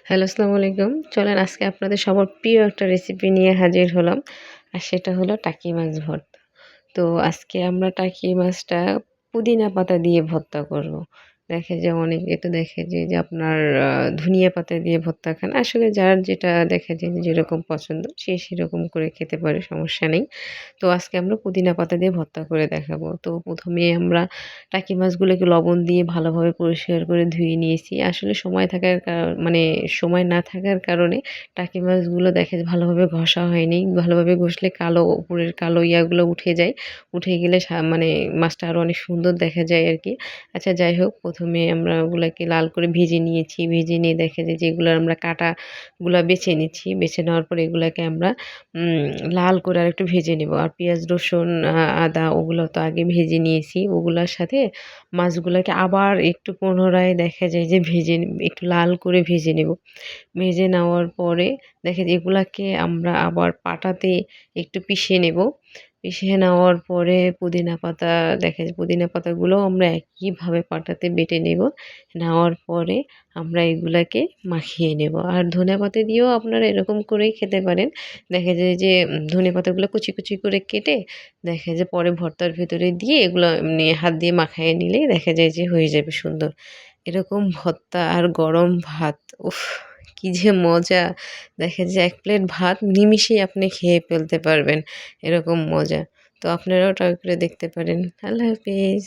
Hello, আসসালামু আলাইকুম। চলেন আজকে আপনাদের সবার প্রিয় একটা রেসিপি নিয়ে হাজির হলাম। আর সেটা হলো টাকি মাছ ভর্তা। তো আজকে আমরা টাকি মাছটা পুদিনা পাতা দিয়ে ভর্তা করব। অনেকে তো দেখে যে আপনার ধনিয়া পাতা দিয়ে ভর্তা খান। আসলে যার যেটা দেখা যায় যে যেরকম পছন্দ সে সেরকম করে খেতে পারে, সমস্যা নেই। তো আজকে আমরা পুদিনা পাতা দিয়ে ভর্তা করে দেখাবো। তো ১ম এ আমরা টাকি মাছগুলোকে লবণ দিয়ে ভালোভাবে পরিষ্কার করে ধুয়ে নিয়েছি। আসলে সময় থাকার মানে সময় না থাকার কারণে টাকি মাছগুলো দেখা যায় ভালোভাবে ঘষা হয়নি। ভালোভাবে ঘষলে কালো উপরের কালো ইয়াগুলো উঠে যায়। উঠে গেলে মানে মাছটা আরো অনেক সুন্দর দেখা যায় আরকি। আচ্ছা যাই হোক ১ম এ আমরা ওগুলাকে লাল করে ভেজে নিয়েছি। ভেজে নিয়ে দেখা যায় যে এগুলার আমরা কাঁটাগুলা বেছে নিচ্ছি। বেছে নেওয়ার পরে এগুলাকে আমরা উম লাল করে আরেকটু ভেজে নেব। আর পেঁয়াজ, রসুন, আদা ওগুলো তো আগে ভেজে নিয়েছি। ওগুলার সাথে মাছগুলাকে আবার একটু পুনরায় দেখা যায় যে একটু লাল করে ভেজে নেব। ভেজে নেওয়ার পরে দেখা যায় এগুলাকে আমরা আবার পাটাতে একটু পিষে নেব। পিষে নেওয়ার পরে পুদিনা পাতা দেখা যায় পুদিনা পাতাগুলোও আমরা একইভাবে পাটাতে বেটে নেব। নেওয়ার পরে আমরা এগুলাকে মাখিয়ে নেব। আর ধনেপাতা দিয়েও আপনারা এরকম করেই খেতে পারেন। দেখা যায় যে ধনেপাতাগুলো কুচি, কুচি করে কেটে দেখা যায় পরে ভর্তার ভেতরে দিয়ে এগুলো এমনি হাত দিয়ে মাখায়ে নিলেই দেখা যায় যে হয়ে যাবে সুন্দর। এরকম ভর্তা আর গরম ভাত, উফ! কি যে মজা! দেখা যায় ১ প্লেট ভাত নিমিষেই আপনি খেয়ে ফেলতে পারবেন। এরকম মজা। তো আপনারাও ট্রাই করে দেখতে পারেন। আল্লাহ হাফেজ।